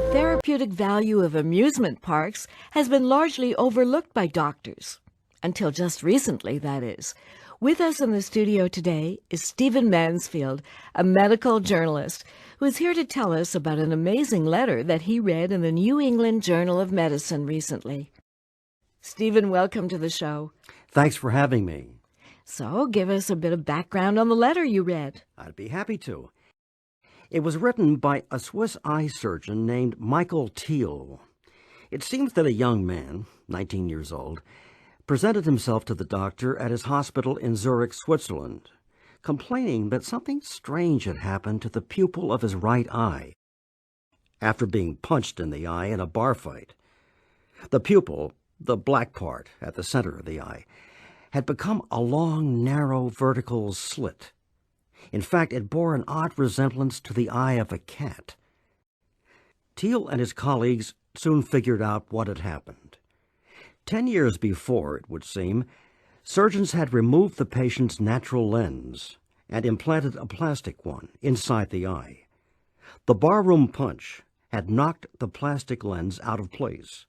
the therapeutic value of amusement parks has been largely overlooked by doctors. Until just recently, that is. With us in the studio today is Stephen Mansfield, a medical journalist, who is here to tell us about an amazing letter that he read in the New England Journal of Medicine recently. Stephen, welcome to the show. Thanks for having me. So, give us a bit of background on the letter you read. I'd be happy to. It was written by a Swiss eye surgeon named Michael Thiel. It seems that a young man, 19 years old, presented himself to the doctor at his hospital in Zurich, Switzerland, complaining that something strange had happened to the pupil of his right eye after being punched in the eye in a bar fight. The pupil, the black part at the center of the eye, had become a long, narrow, vertical slit. In fact, it bore an odd resemblance to the eye of a cat. Thiel and his colleagues soon figured out what had happened. 10 years before, it would seem, surgeons had removed the patient's natural lens and implanted a plastic one inside the eye. The barroom punch had knocked the plastic lens out of place.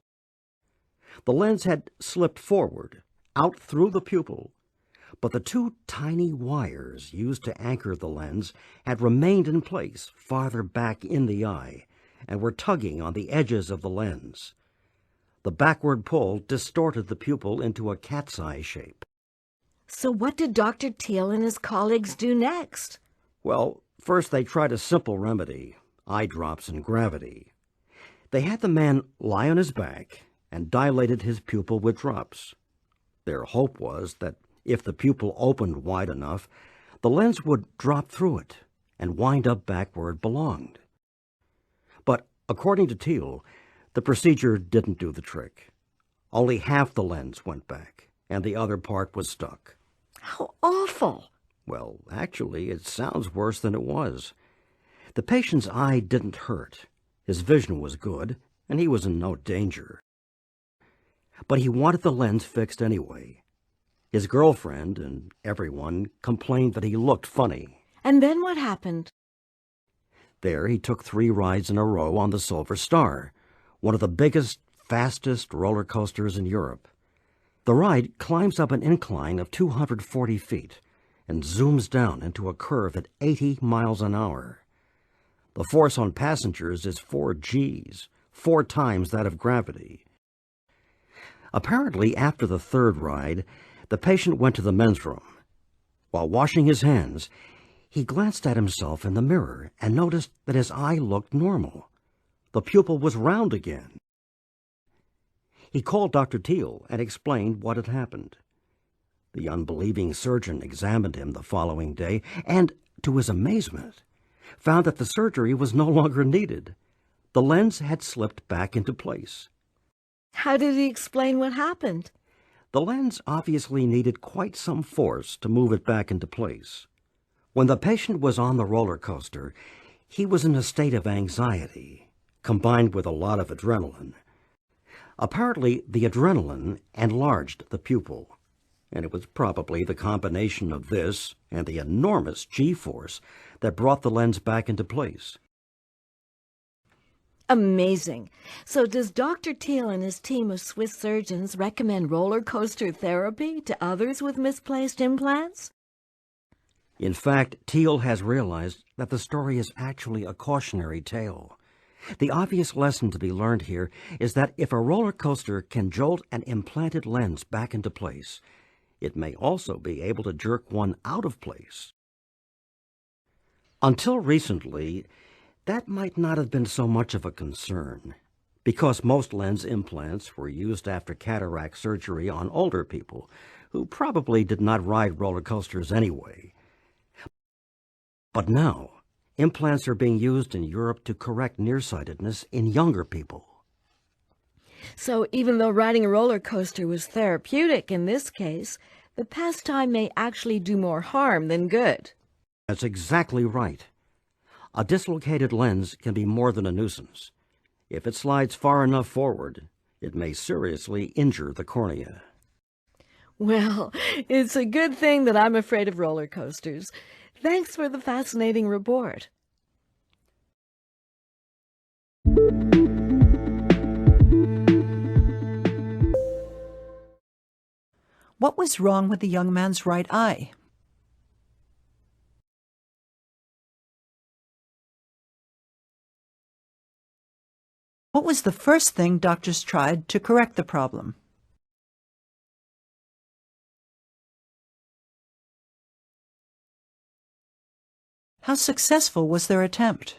The lens had slipped forward, out through the pupil, but the two tiny wires used to anchor the lens had remained in place farther back in the eye and were tugging on the edges of the lens. The backward pull distorted the pupil into a cat's eye shape. So what did Dr. Thiel and his colleagues do next? Well, first they tried a simple remedy, eye drops and gravity. They had the man lie on his back and dilated his pupil with drops. Their hope was that if the pupil opened wide enough, the lens would drop through it and wind up back where it belonged. But according to Thiel, the procedure didn't do the trick. Only half the lens went back, and the other part was stuck. How awful! Well, actually, it sounds worse than it was. The patient's eye didn't hurt. His vision was good, and he was in no danger. But he wanted the lens fixed anyway. His girlfriend and everyone complained that he looked funny. And then what happened? There he took 3 rides in a row on the Silver Star, one of the biggest, fastest roller coasters in Europe. The ride climbs up an incline of 240 feet and zooms down into a curve at 80 miles an hour. The force on passengers is 4 Gs, 4 times that of gravity. Apparently, after the 3rd ride, the patient went to the men's room. While washing his hands, he glanced at himself in the mirror and noticed that his eye looked normal. The pupil was round again. He called Dr. Thiel and explained what had happened. The unbelieving surgeon examined him the following day and, to his amazement, found that the surgery was no longer needed. The lens had slipped back into place. How did he explain what happened? The lens obviously needed quite some force to move it back into place. When the patient was on the roller coaster, he was in a state of anxiety, combined with a lot of adrenaline. Apparently, the adrenaline enlarged the pupil, and it was probably the combination of this and the enormous G-force that brought the lens back into place. Amazing. So does Dr. Thiel and his team of Swiss surgeons recommend roller coaster therapy to others with misplaced implants? In fact, Thiel has realized that the story is actually a cautionary tale. The obvious lesson to be learned here is that if a roller coaster can jolt an implanted lens back into place, it may also be able to jerk one out of place. Until recently, that might not have been so much of a concern, because most lens implants were used after cataract surgery on older people who probably did not ride roller coasters anyway. But now, implants are being used in Europe to correct nearsightedness in younger people. So even though riding a roller coaster was therapeutic in this case, the pastime may actually do more harm than good. That's exactly right. A dislocated lens can be more than a nuisance. If it slides far enough forward, it may seriously injure the cornea. Well, it's a good thing that I'm afraid of roller coasters. Thanks for the fascinating report. What was wrong with the young man's right eye? What was the first thing doctors tried to correct the problem? How successful was their attempt?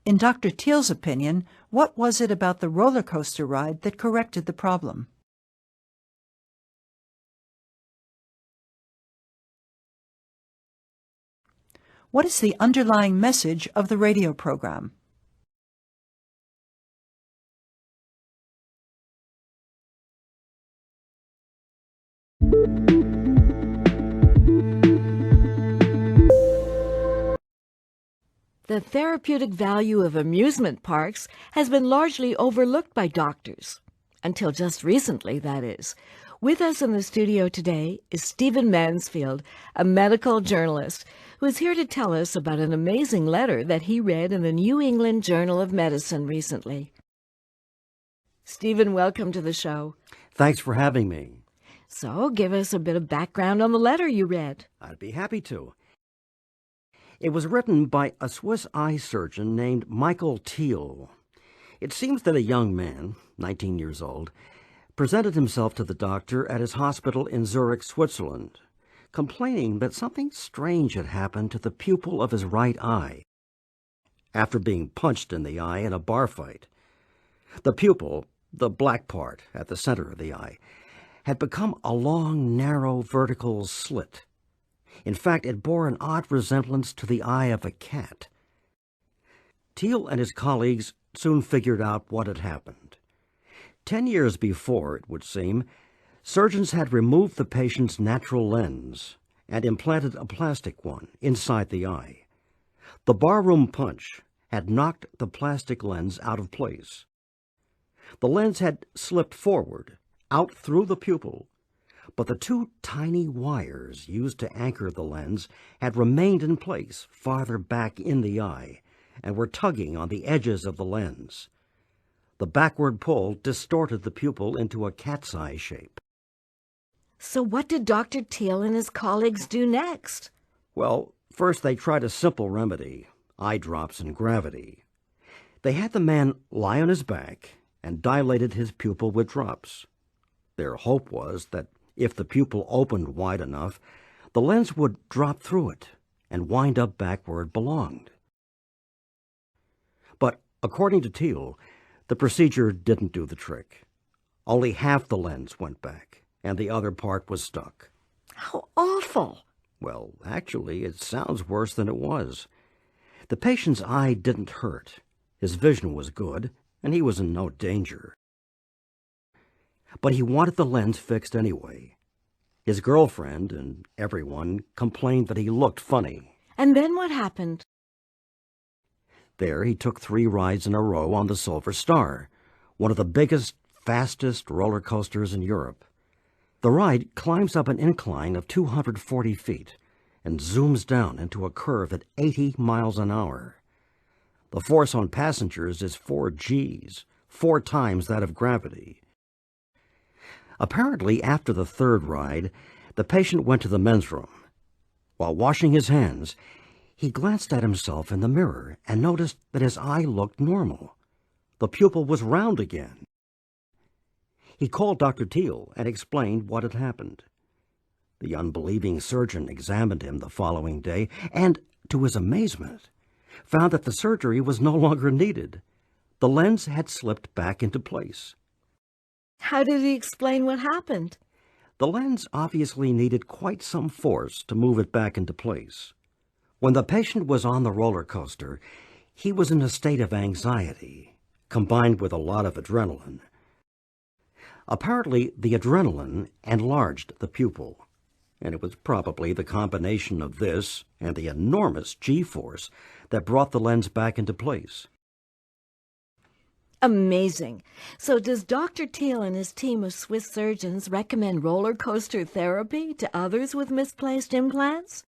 In Dr. Teal's opinion, what was it about the roller coaster ride that corrected the problem? What is the underlying message of the radio program? The therapeutic value of amusement parks has been largely overlooked by doctors. Until just recently, that is. With us in the studio today is Stephen Mansfield, a medical journalist, who is here to tell us about an amazing letter that he read in the New England Journal of Medicine recently. Stephen, welcome to the show. Thanks for having me. So, give us a bit of background on the letter you read. I'd be happy to. It was written by a Swiss eye surgeon named Michael Thiel. It seems that a young man, 19 years old, presented himself to the doctor at his hospital in Zurich, Switzerland, complaining that something strange had happened to the pupil of his right eye after being punched in the eye in a bar fight. The pupil, the black part at the center of the eye, had become a long, narrow, vertical slit. In fact, it bore an odd resemblance to the eye of a cat. Thiel and his colleagues soon figured out what had happened. 10 years before, it would seem, surgeons had removed the patient's natural lens and implanted a plastic one inside the eye. The barroom punch had knocked the plastic lens out of place. The lens had slipped forward, out through the pupil, but the two tiny wires used to anchor the lens had remained in place farther back in the eye and were tugging on the edges of the lens. The backward pull distorted the pupil into a cat's eye shape. So what did Dr. Thiel and his colleagues do next? Well, first they tried a simple remedy, eye drops and gravity. They had the man lie on his back and dilated his pupil with drops. Their hope was that if the pupil opened wide enough, the lens would drop through it and wind up back where it belonged. But according to Thiel, the procedure didn't do the trick. Only half the lens went back, and the other part was stuck. How awful! Well, actually, it sounds worse than it was. The patient's eye didn't hurt. His vision was good, and he was in no danger. But he wanted the lens fixed anyway. His girlfriend and everyone complained that he looked funny. And then what happened? There he took 3 rides in a row on the Silver Star, one of the biggest, fastest roller coasters in Europe. The ride climbs up an incline of 240 feet and zooms down into a curve at 80 miles an hour. The force on passengers is 4 Gs, 4 times that of gravity. Apparently, after the 3rd ride, the patient went to the men's room. While washing his hands, he glanced at himself in the mirror and noticed that his eye looked normal. The pupil was round again. He called Dr. Thiel and explained what had happened. The unbelieving surgeon examined him the following day and, to his amazement, found that the surgery was no longer needed. The lens had slipped back into place. How did he explain what happened? The lens obviously needed quite some force to move it back into place. When the patient was on the roller coaster, he was in a state of anxiety, combined with a lot of adrenaline. Apparently, the adrenaline enlarged the pupil, and it was probably the combination of this and the enormous G-force that brought the lens back into place. Amazing. So does Dr. Thiel and his team of Swiss surgeons recommend roller coaster therapy to others with misplaced implants?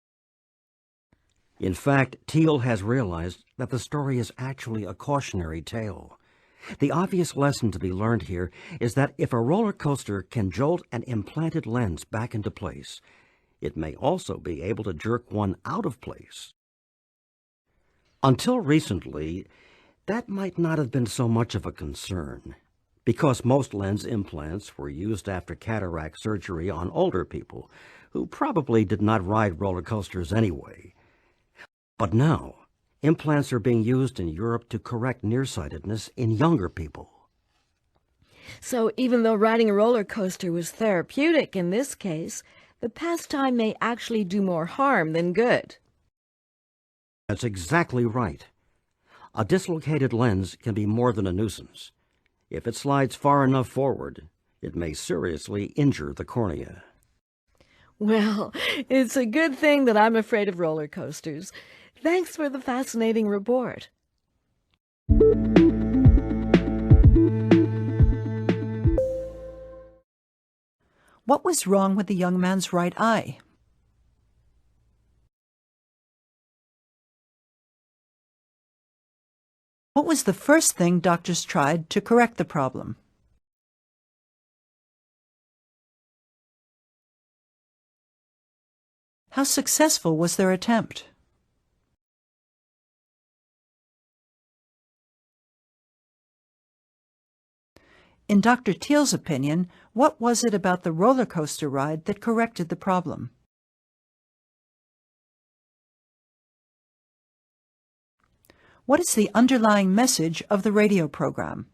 In fact, Teal has realized that the story is actually a cautionary tale. The obvious lesson to be learned here is that if a roller coaster can jolt an implanted lens back into place, it may also be able to jerk one out of place. Until recently, that might not have been so much of a concern, because most lens implants were used after cataract surgery on older people who probably did not ride roller coasters anyway. But now, implants are being used in Europe to correct nearsightedness in younger people. So even though riding a roller coaster was therapeutic in this case, the pastime may actually do more harm than good. That's exactly right. A dislocated lens can be more than a nuisance. If it slides far enough forward, it may seriously injure the cornea. Well, it's a good thing that I'm afraid of roller coasters. Thanks for the fascinating report. What was wrong with the young man's right eye? What was the first thing doctors tried to correct the problem? How successful was their attempt? In Dr. Teal's opinion, what was it about the roller coaster ride that corrected the problem? What is the underlying message of the radio program?